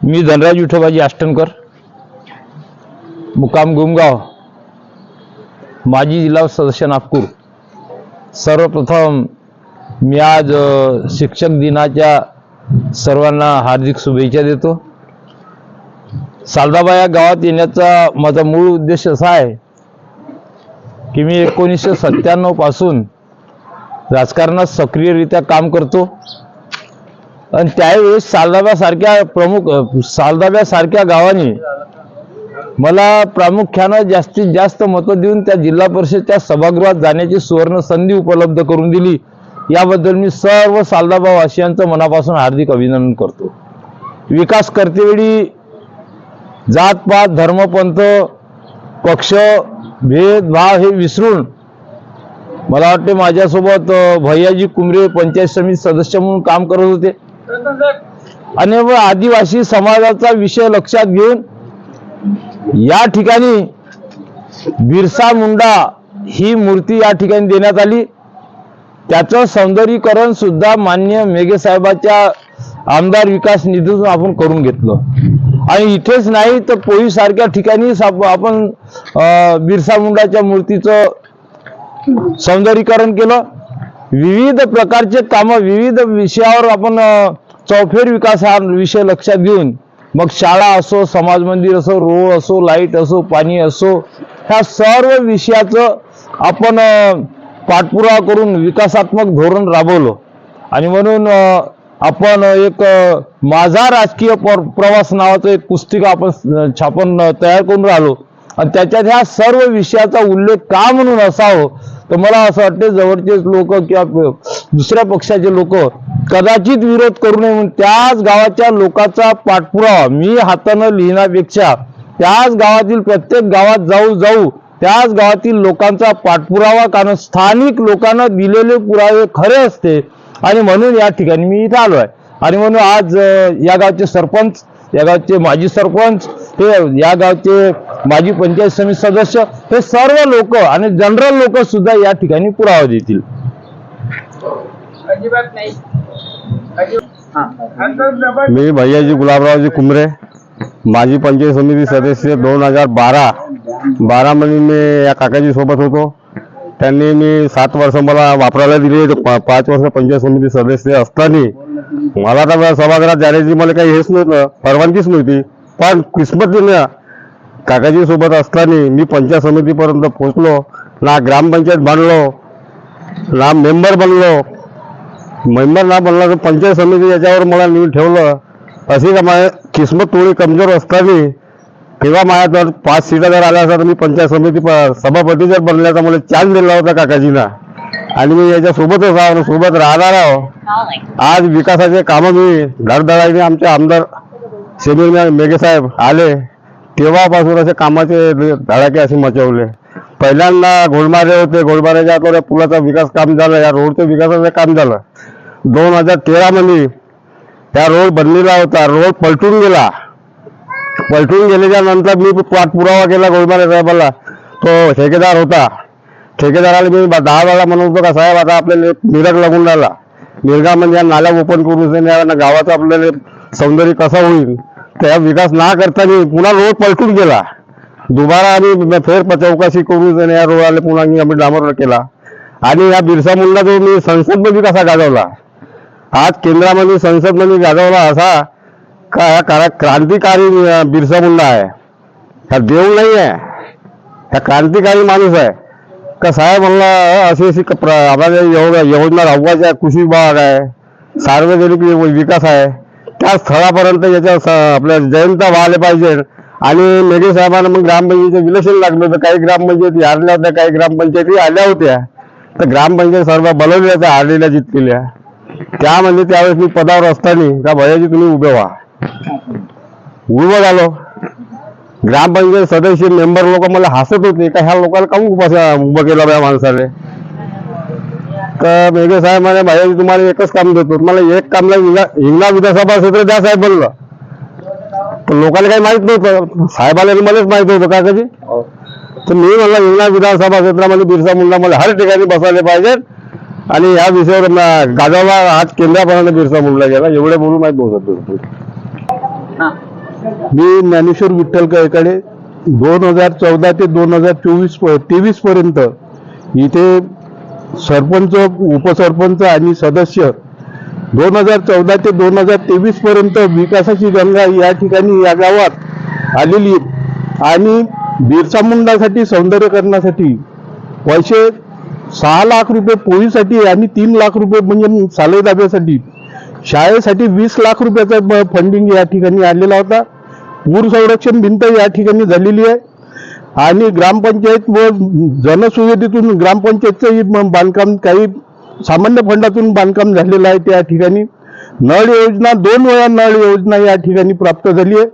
मी धनराज विठोबाजी आष्टनकर, मुक्काम गुमगाव, माजी जिल्हा सदस्य नागपूर। सर्वप्रथम मी आज शिक्षक दिनाच्या सर्वांना हार्दिक शुभेच्छा देतो। सालदाबा या गावात येण्याचा माझा मूळ उद्देश असा आहे की मी 1997 पासून राजकारणात सक्रियरित्या काम करतो आणि त्यावेळेस सालदाब्यासारख्या गावाने मला प्रामुख्याने जास्तीत जास्त मतं देऊन त्या जिल्हा परिषदच्या सभागृहात जाण्याची सुवर्ण संधी उपलब्ध करून दिली। याबद्दल मी सर्व सालदाबा वासियांचं मनापासून हार्दिक अभिनंदन करतो। विकास करतेवेळी जातपात धर्मपंथ पक्ष भेदभाव हे विसरून मला वाटते माझ्यासोबत भैयाजी कुमरे पंचायत समिती सदस्य म्हणून काम करत होते आणि आदिवासी समाजाचा विषय लक्षात घेऊन या ठिकाणी बिरसा मुंडा ही मूर्ती या ठिकाणी देण्यात आली। त्याचं सौंदर्यीकरण सुद्धा माननीय मेघे साहेबांच्या आमदार विकास निधीतून आपण करून घेतलं आणि इथेच नाही तर पोई सारख्या ठिकाणी आपण बिरसा मुंडाच्या मूर्तीचं सौंदर्यीकरण केलं। विविध प्रकारचे काम विविध विषयावर आपण चौफेर विकास हा विषय लक्षात घेऊन मग शाळा असो, समाज मंदिर असो, रोड असो, लाईट असो, पाणी असो, ह्या सर्व विषयाचं आपण पाठपुरावा करून विकासात्मक धोरण राबवलं आणि म्हणून आपण एक माझा राजकीय प्रवास नावाचं एक पुस्तिका आपण छापून तयार करून राहिलो आणि त्याच्यात ह्या सर्व विषयाचा उल्लेख का म्हणून असावं तर मला असं वाटते जवळचे लोक किंवा दुसऱ्या पक्षाचे लोक कदाचित विरोध करू नये म्हणून त्याच गावाच्या लोकांचा पाठपुरावा मी हाताने लिहिण्यापेक्षा त्याच गावातील प्रत्येक गावात जाऊ त्याच गावातील लोकांचा पाठपुरावा कारण स्थानिक लोकांना दिलेले पुरावे खरे असते आणि म्हणून या ठिकाणी मी इथे आलो आहे। आणि म्हणून आज या गावचे सरपंच, या गावचे माजी सरपंच, हे या गावचे माजी पंचायत समिती सदस्य हे सर्व लोक आणि जनरल लोक सुद्धा या ठिकाणी पुरावा देतील। मी भैयाजी गुलाबरावजी कुमरे, माजी पंचायत समिती सदस्य 2012 मध्ये मी या काकाजी सोबत होतो। त्यांनी मी 7 वर्ष मला वापरायला दिले, 5 वर्ष पंचायत समिती सदस्य असताना मला तर सभागृहात जाण्याची मला काही हेच नव्हतं, परवानगीच नव्हती। पण किस्मतीने काकाजी सोबत असताना मी पंचायत समितीपर्यंत पोहोचलो, ना ग्रामपंचायत बनलो ना मेंबर बनलो ना बनला तर पंचायत समिती याच्यावर मला नेऊन ठेवलं। अशी का माझी किस्मत थोडी कमजोर असताना तेव्हा माझ्या जर 5 सीटा जर आल्या असता तर मी पंचायत समिती सभापती जर बनल्याचा मला चान्स दिला होता काकाजीना आणि मी याच्यासोबतच आहो, सोबत राहणार आहो। आज विकासाचे कामं मी धडधडाने आमचे आमदार सेमीर मेघे साहेब आले तेव्हापासून असे कामाचे धडाके असे मचवले। पहिल्यांदा घोडमारे होते, घोडमाऱ्याच्या आतल्या पुलाचा विकास काम झालं, या रोडचं विकासाचं काम झालं। 2013 मध्ये त्या रोड बनलेला होता, रोड पलटून गेल्याच्या नंतर मी पाठपुरावा केला घोडमारे साहेबाला। तो ठेकेदार होता, ठेकेदाराला मी 10 वेळा म्हणत होतो का साहेब आता आपल्याला मिरग लागून राहिला, मिरगा म्हणजे नाल्या ओपन करून गावाचं आपल्याला सौंदर्य कसं होईल त्या विकास ना करताना पुन्हा रोड पलटून गेला। दुबारा आम्ही फेर चौकशी करून या रोडाला पुन्हा आम्ही डांबर केला आणि या बिरसा मुंडा जो मी संसदमध्ये कसा गाजवला, आज केंद्रामध्ये संसदमध्ये गाजवला असा का क्रांतिकारी बिरसा मुंडा आहे, हा देव नाही आहे, हा क्रांतिकारी माणूस आहे। का साहेब म्हणला अशी आपल्याला योजना राबवायच्या, कृषी विभाग आहे, सार्वजनिक विकास आहे, त्या स्थळापर्यंत याच्या आपल्या जयंता व्हायला पाहिजे। आणि मेघे साहेबांना मग ग्रामपंचायतीचं विलेशन लागलं तर काही ग्रामपंचायती हारल्या होत्या, काही ग्रामपंचायती आल्या होत्या, तर ग्रामपंचायत सर्व बनवल्या होत्या हारलेल्या जिंकलेल्या। त्यामध्ये त्यावेळेस मी पदावर असताना का भैयाजी तुम्ही उभे झालो। ग्रामपंचायत सदस्य मेंबर लोक मला हसत होते का ह्या लोकांना काहून उभं केलं बा माणसाने। तर मेघे साहेब म्हणे भैयाजी तुम्हाला एकच काम देतो, मला एक कामला हिंगणा विधानसभा क्षेत्र द्या साहेब बनलं। तर लोकांना काही माहित नव्हतं, साहेबाला मलाच माहित होतं काकाजी। तर मी म्हणलं हिंगणा विधानसभा क्षेत्रामध्ये बिरसा मुंडा मला हर ठिकाणी बसवले पाहिजेत आणि या विषयावर गाजवला आज केंद्रापर्यंत बिरसा मुंडा गेला। एवढे बोलून माहित नव्हतं। मी ज्ञानेश्वर विठ्ठल गायकाडे 2014 ते 2023 पर्यंत इथे सरपंच, उपसरपंच आणि सदस्य 2014 ते 2023 पर्यंत विकासाची गंगा या ठिकाणी या गावात आलेली आणि बिरसा मुंडासाठी सौंदर्यकरणासाठी पैसे 6 लाख रुपये पोळीसाठी आणि 3 लाख रुपये म्हणजे साले दाब्यासाठी, शाळेसाठी 20 लाख रुपयाचा फंडिंग या ठिकाणी आलेला होता. पूर संरक्षण भिंत या ठिकाणी झालेली आहे आणि ग्रामपंचायत व जनसुविधेतून ग्रामपंचायतचं बांधकाम काही सामान्य फंडातून बांधकाम झालेलं आहे. त्या ठिकाणी नळ योजना 2 वेळा नळ योजना या ठिकाणी प्राप्त झाली आहे.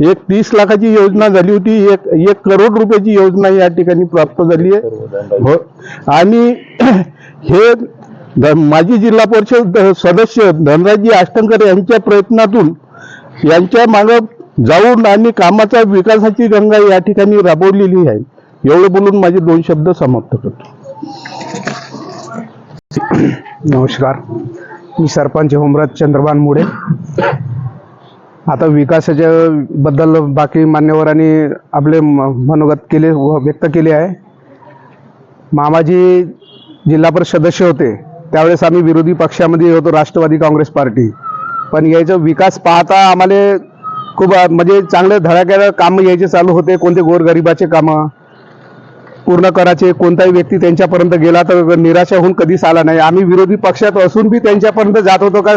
एक 30 लाखाची योजना झाली होती, एक करोड रुपयाची योजना या ठिकाणी प्राप्त झाली आहे. हो, आणि हे माजी जिल्हा परिषद सदस्य धनराजी अष्टंकर यांच्या प्रयत्नातून यांच्या मागे जाऊन आणि कामाचा विकासाची गंगा या ठिकाणी राबवलेली आहे. एवढे बोलून माझे 2 शब्द समाप्त करतो. नमस्कार, मी सरपंच होमराज चंद्रभान मुळे. आता विकासाच्या बद्दल बाकी मान्यवरांनी आपले मनोगत व्यक्त केले आहे. मामाजी जिल्हा परिषद सदस्य होते त्यावेळेस आम्ही विरोधी पक्षामध्ये होतो, राष्ट्रवादी काँग्रेस पार्टी. पण याचा विकास पाहता आम्हाला खूप म्हणजे चांगले धडाक्याला काम यायचे चालू होते. कोणते गोरगरिबाचे कामं पूर्ण करायचे. कोणताही व्यक्ती त्यांच्यापर्यंत गेला तर निराशा होऊन कधीच आला नाही. आम्ही विरोधी पक्षात असून बी त्यांच्यापर्यंत जात होतो का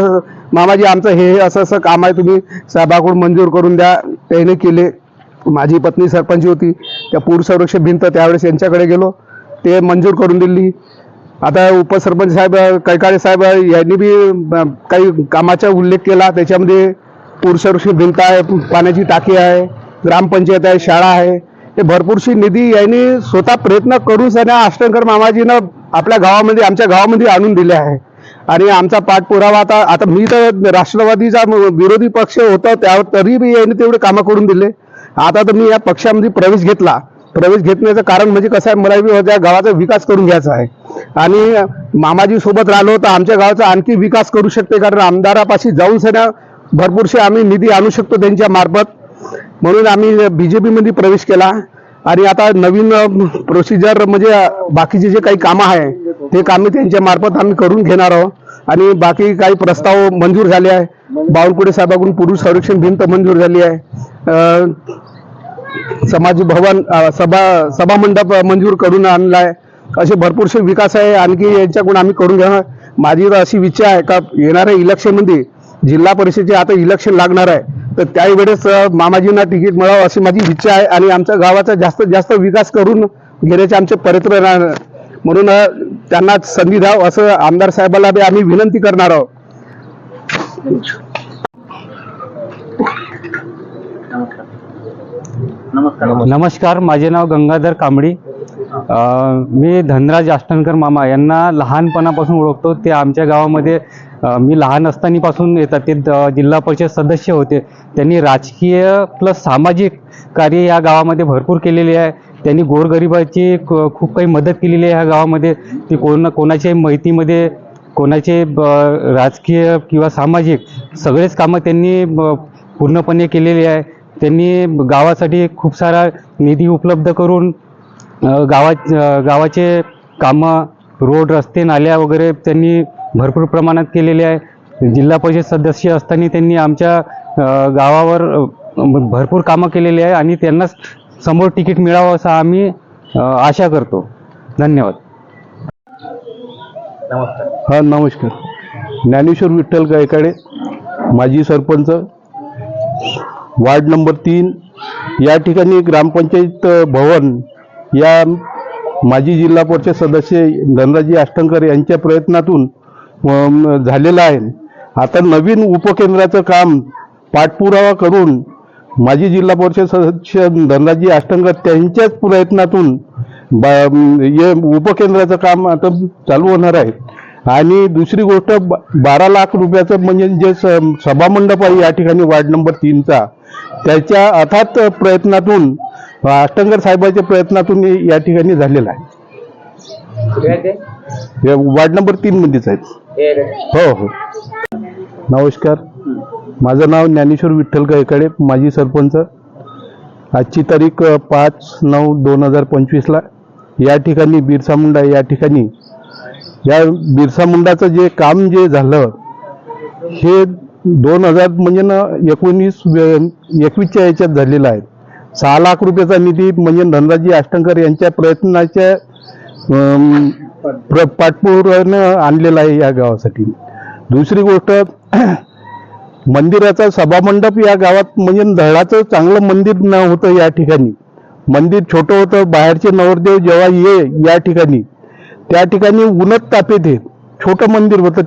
मामाजी आमचं हे असं असं काम आहे, तुम्ही साहेबाकडून मंजूर करून द्या. त्याने केले. माझी पत्नी सरपंच होती, त्या पूर संरक्षण भिंत त्यावेळेस यांच्याकडे गेलो, ते मंजूर करून दिली. आता उपसरपंच साहेब कैकाडे साहेब यांनी बी काही कामाचा उल्लेख केला. त्याच्यामध्ये पूर संरक्षण भिंत आहे, पाण्याची टाकी आहे, ग्रामपंचायत आहे, शाळा आहे. हे भरपूरशी निधी यांनी स्वतः प्रयत्न करून सध्या अष्टंकर मामाजीनं आपल्या गावामध्ये, आमच्या गावामध्ये आणून दिले आहे. आणि आमचा पाठपुरावा आता मी तर राष्ट्रवादीचा विरोधी पक्ष होता त्यावर तरी बी यांनी तेवढे कामं करून दिले. आता तर मी या पक्षामध्ये प्रवेश घेतला. प्रवेश घेतण्याचं कारण म्हणजे कसं आहे, मला बी त्या गावाचा विकास करून घ्यायचा आहे आणि मामाजी सोबत राहिलो तर आमच्या गावाचा आणखी विकास करू शकते. कारण आमदारापाशी जाऊन सध्या भरपूरसे आम्ही निधी आणू शकतो त्यांच्या मार्फत. म्हणून आम्ही BJP मध्ये प्रवेश केला आणि आता नवीन प्रोसिजर म्हणजे बाकीचे जे काही कामं आहे ते कामे त्यांच्या मार्फत आम्ही करून घेणार आहोत. आणि बाकी काही प्रस्ताव मंजूर झाले आहे. बावनकुळे साहेबांकडून पूर संरक्षण भिंत मंजूर झाली आहे. समाज भवन सभा मंडप मंजूर करून आणला आहे. असे भरपूरसे विकास आहे आणखी यांच्याकडून आम्ही करून घेणार. माझी तर अशी इच्छा आहे का येणाऱ्या इलेक्शनमध्ये जिल्हा परिषदेचे आता इलेक्शन लागणार आहे तर त्यावेळेस मामाजींना तिकीट मिळावं अशी माझी इच्छा आहे आणि आमच्या गावाचा जास्तीत जास्त विकास करून घेण्याचे आमचे प्रयत्न राहणार. म्हणून त्यांना संधी द्यावं असं आमदार साहेबांना बी आम्ही विनंती करणार आहोत. नमस्कार, माझे नाव गंगाधर कांबळी. मी धनराज अष्टंकर मामा यांना लहानपणापासून ओळखतो. ते आमच्या गावामध्ये मी लहान असतानापासून येतात. ते जिल्हा परिषद सदस्य होते. त्यांनी राजकीय प्लस सामाजिक कार्य या गावामध्ये भरपूर केलेले आहे. त्यांनी गोरगरिबाची खूप काही मदत केलेली आहे ह्या गावामध्ये. ती कोणाच्याही माहितीमध्ये कोणाचे राजकीय किंवा सामाजिक सगळेच कामं त्यांनी पूर्णपणे केलेली आहे. त्यांनी गावासाठी खूप सारा निधी उपलब्ध करून गावाचे कामं, रोड, रस्ते, नाल्या वगैरे त्यांनी भरपूर प्रमाणात केलेले आहे. जिल्हा परिषद सदस्य असताना त्यांनी आमच्या गावावर भरपूर कामं केलेली आहे आणि त्यांना समोर तिकीट मिळावं असं आम्ही आशा करतो. धन्यवाद. हा, नमस्कार. ज्ञानेश्वर विठ्ठल गायकाडे, माजी सरपंच, वार्ड नंबर 3. या ठिकाणी ग्रामपंचायत भवन या माजी जिल्हा परिषद सदस्य धनराजी अष्टंकर यांच्या प्रयत्नातून झालेलं आहे. आता नवीन उपकेंद्राचं काम पाठपुरावा करून माजी जिल्हा परिषद सदस्य धनराजी अष्टंकर त्यांच्याच प्रयत्नातून हे उपकेंद्राचं काम आता चालू होणार आहे. आणि दुसरी गोष्ट 12 लाख रुपयाचं म्हणजे जे सभामंडप आहे या ठिकाणी वार्ड नंबर 3चा, त्याच्या अथात प्रयत्नातून अष्टंकर साहेबांच्या प्रयत्नातून या ठिकाणी झालेला आहे. वार्ड नंबर 3 मध्येच आहेत. हो हो. नमस्कार. माझं नाव ज्ञानेश्वर विठ्ठल गायकाडे, माजी सरपंच. आजची तारीख 5/9/2025 या ठिकाणी बिरसा मुंडा या ठिकाणी या बिरसा मुंडाचं जे काम जे झालं हे 2000 म्हणजे ना 19-21च्या याच्यात झालेलं आहे. 6 लाख रुपयाचा निधी म्हणजे धनराजी आष्टंकर यांच्या प्रयत्नाच्या पाठपुराव्यानं आणलेला आहे या गावासाठी. दुसरी गोष्ट, मंदिराचा सभामंडप या गावात म्हणजे धडाचं चांगलं मंदिर न होतं. या ठिकाणी मंदिर छोटं होतं. बाहेरचे नवरदेव जेव्हा या ठिकाणी त्या ठिकाणी उन्हात तापेत हे छोटं मंदिर होतं.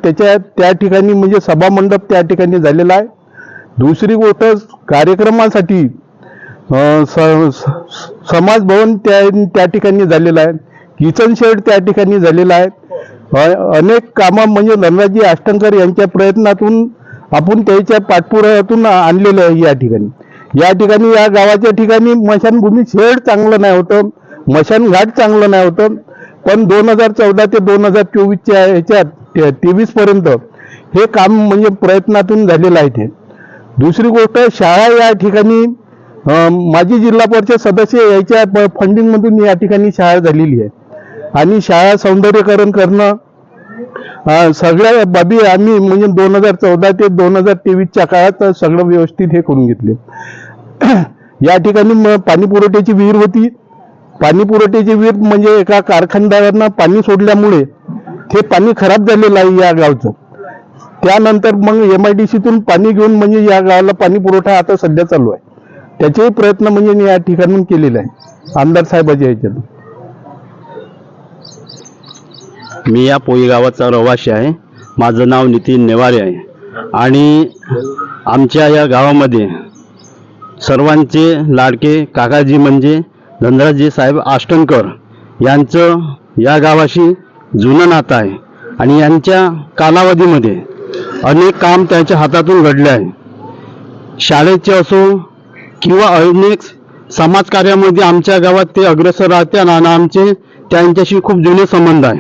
त्या ठिकाणी म्हणजे सभामंडप त्या ठिकाणी झालेला आहे. दुसरी गोष्ट, कार्यक्रमासाठी समाज भवन त्या ठिकाणी झालेलं आहे. किचन शेड त्या ठिकाणी झालेला आहे. अनेक कामं म्हणजे धनराजी आष्टंकर यांच्या प्रयत्नातून आपण त्याच्या पाठपुराव्यातून आणलेलं आहे. या ठिकाणी या गावाच्या ठिकाणी स्मशानभूमी शेड चांगलं नाही होतं, स्मशानघाट चांगलं नाही होतं. पण 2014 ते 2024च्या ह्याच्यात 23 पर्यंत हे काम म्हणजे प्रयत्नातून झालेलं आहे. ते दुसरी गोष्ट, शाळा या ठिकाणी माजी जिल्हा परिषद सदस्य याच्या फंडिंगमधून या ठिकाणी शाळा झालेली आहे. आणि शाळा सौंदर्यीकरण करणं सगळ्या बाबी आम्ही म्हणजे 2014 ते 2023च्या काळात सगळं व्यवस्थित हे करून घेतले. या ठिकाणी पाणी पुरवठ्याची विहीर होती. पाणी पुरवठ्याची विहीर म्हणजे एका कारखानदारांना पाणी सोडल्यामुळे ते पाणी खराब झालेलं आहे या गावचं. त्यानंतर मग MIDCतून पाणी घेऊन म्हणजे या गावाला पाणी पुरवठा आता सध्या चालू आहे. त्याचेही प्रयत्न म्हणजे या ठिकाणून केलेले आहे आमदार साहेबाच्या ह्याच्यातून. मी या पोई गावाचा रहिवासी आहे. माझं नाव नितीन नेवारे आहे. आणि आमच्या या गावामध्ये सर्वांचे लाडके काकाजी म्हणजे धनराजी साहेब आष्टंकर यांचं या गावाशी जुनं नातं आहे. आणि यांच्या कालावधीमध्ये अनेक काम त्यांच्या हातातून घडले आहे. शाळेचे असो किंवा अनेक समाजकार्यामध्ये आमच्या गावात ते अग्रेसर राहते आणि आमचे त्यांच्याशी खूप जुने संबंध आहे.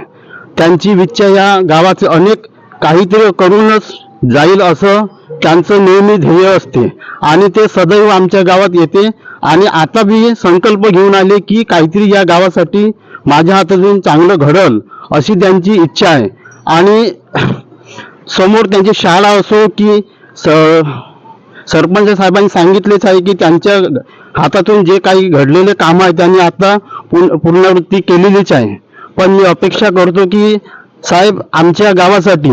त्यांची इच्छा या गावाचे अनेक काहीतरी करूनच जाईल असं त्यांचं नेहमी ध्येय असते. आणि ते सदैव आमच्या गावात येते. आणि आता बी संकल्प घेऊन आले की काहीतरी या गावासाठी माझ्या हातातून चांगलं घडल अशी त्यांची इच्छा आहे. आणि समोर त्यांची शाळा असो की सरपंच साहेबांनी सांगितलेच आहे की त्यांच्या हातातून जे काही घडलेले काम आहे त्यांनी आता पुनरावृत्ती केलेलीच आहे. पण मी अपेक्षा करतो की साहेब आमच्या गावासाठी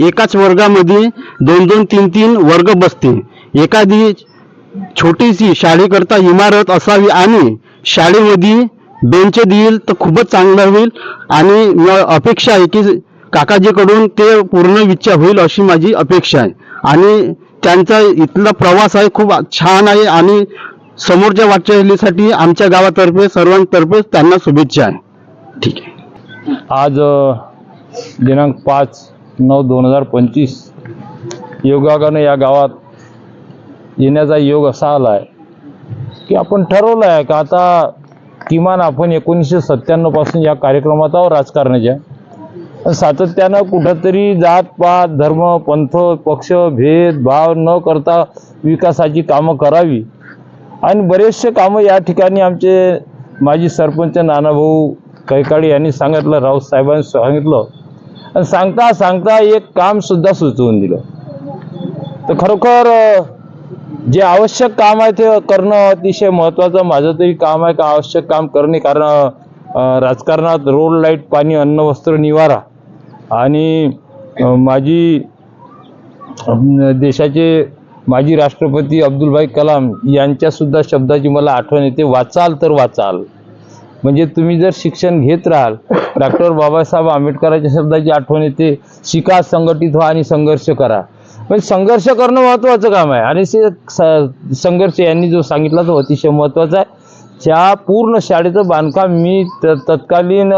एकाच वर्गामध्ये 2-2, 3-3 वर्ग बसतील. एखादी छोटीशी शाळेकरता इमारत असावी आणि शाळेमध्ये बेंच देईल तर खूपच चांगलं होईल. आणि अपेक्षा आहे की काकाजीकडून ते पूर्ण इच्छा होईल अशी माझी अपेक्षा आहे. आणि त्यांचा इथला प्रवास आहे खूप छान आहे. आणि समोरच्या वाटचालीसाठी आमच्या गावातर्फे सर्वांतर्फे त्यांना शुभेच्छा आहे. ठीक आहे. आज दिनांक 5/9/2025 योगायोगानं या गावात येण्याचा योग असा आला आहे की आपण ठरवलं आहे का आता किमान आपण 1997 पासून या कार्यक्रमात आहोत राजकारणाच्या. सातत्यानं कुठंतरी जात पात धर्म पंथ पक्ष भेदभाव न करता विकासाची कामं करावी. आणि बरेचसे कामं या ठिकाणी आमचे माजी सरपंच नानाभाऊ कैकाडे यांनी सांगितलं, राऊत साहेबांनी सांगितलं. आणि सांगता सांगता एक काम सुद्धा सुचवून दिलं. तर खरोखर जे आवश्यक काम आहे ते करणं अतिशय महत्त्वाचं माझं तरी काम आहे का आवश्यक काम करणे. कारण राजकारणात रोड लाईट पाणी अन्न वस्त्र निवारा आणि माजी देशाचे माजी राष्ट्रपती अब्दुलभाई कलाम यांच्या सुद्धा शब्दाची मला आठवण येते, वाचाल तर वाचाल. म्हणजे तुम्ही जर शिक्षण घेत राहाल, डॉक्टर बाबासाहेब आंबेडकरांच्या शब्दाची आठवण येते, शिका संघटित व्हा आणि संघर्ष करा. म्हणजे संघर्ष करणं महत्त्वाचं काम आहे. आणि संघर्ष यांनी जो सांगितला तो अतिशय महत्त्वाचा आहे. त्या पूर्ण शाळेचं बांधकाम मी तत्कालीन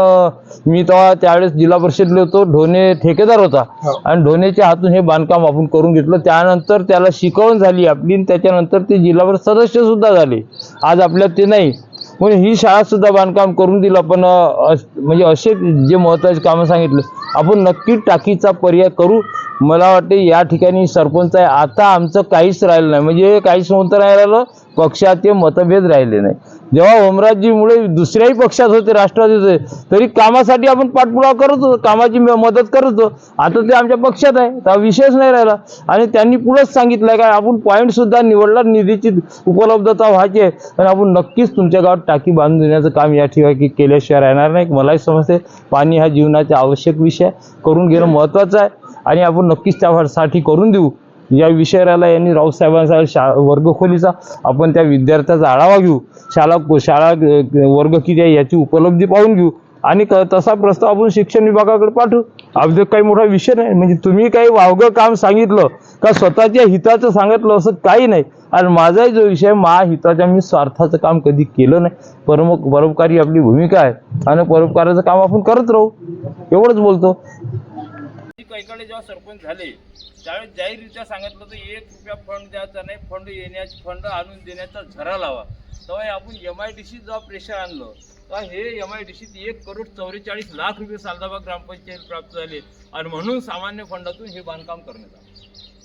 मी तेव्हा त्यावेळेस जिल्हा परिषदले होतो, ढोणे ठेकेदार होता आणि ढोणेच्या हातून हे बांधकाम आपण करून घेतलं. त्यानंतर त्याला शिकवण झाली आपली आणि त्याच्यानंतर ते जिल्हा परिषद सदस्य सुद्धा झाले. आज आपल्यात ते नाही म्हणून ही शाळा सुद्धा बांधकाम करून दिलं. पण म्हणजे असे जे महत्त्वाचे कामं सांगितले आपण नक्की टाकीचा पर्याय करू. मला वाटते या ठिकाणी सरपंच आहे, आता आमचं काहीच राहिलं नाही, म्हणजे काहीच होतं नाही राहिलं, पक्षाचे मतभेद राहिले नाही. जेव्हा ओमराजजीमुळे दुसऱ्याही पक्षात होते, राष्ट्रवादीचे, तरी कामासाठी आपण पाठपुरावा करत होतो, कामाची मदत करत होतो. आता ते आमच्या पक्षात आहे, तर विषयच नाही राहिला. आणि त्यांनी पुढंच सांगितलंय काय आपण पॉईंट सुद्धा निवडला, निधीची उपलब्धता व्हायची आहे, आणि आपण नक्कीच तुमच्या गावात टाकी बांधून देण्याचं काम या ठिकाणी केल्याशिवाय राहणार नाही. मलाही समजते पाणी हा जीवनाचा आवश्यक विषय करून घेणं महत्त्वाचं आहे, आणि आपण नक्कीच त्यासाठी करून देऊ. या विषयाला यांनी राऊसाहेबांचा वर्गखोलीचा आपण त्या विद्यार्थ्याचा आढावा घेऊ, शाळा वर्ग किती आहे याची उपलब्धी पाहून घेऊ, आणि तसा प्रस्ताव आपण शिक्षण विभागाकडे पाठवू. अगदी काही मोठा विषय नाही, म्हणजे तुम्ही काही वावगं काम सांगितलं का स्वतःच्या हिताचं सांगितलं असं काही नाही. आणि माझाही जो विषय महाहिताच्या, मी स्वार्थाचं काम कधी केलं नाही. परोपकारी आपली भूमिका आहे, आणि परोपकाराचं काम आपण करत राहू, एवढंच बोलतो. कैकाडे जेव्हा सरपंच झाले त्यावेळेस जाहीररित्या सांगितलं होतं 1 रुपया फंड द्यायचा नाही, फंड आणून देण्याचा झरा लावा. तेव्हा आपण MIDC जेव्हा प्रेशर आणलं तेव्हा हे MIDCत 1,44,00,00,000 रुपये सालदाबाग ग्रामपंचायत प्राप्त झाले, आणि म्हणून सामान्य फंडातून हे बांधकाम करण्यात आलं.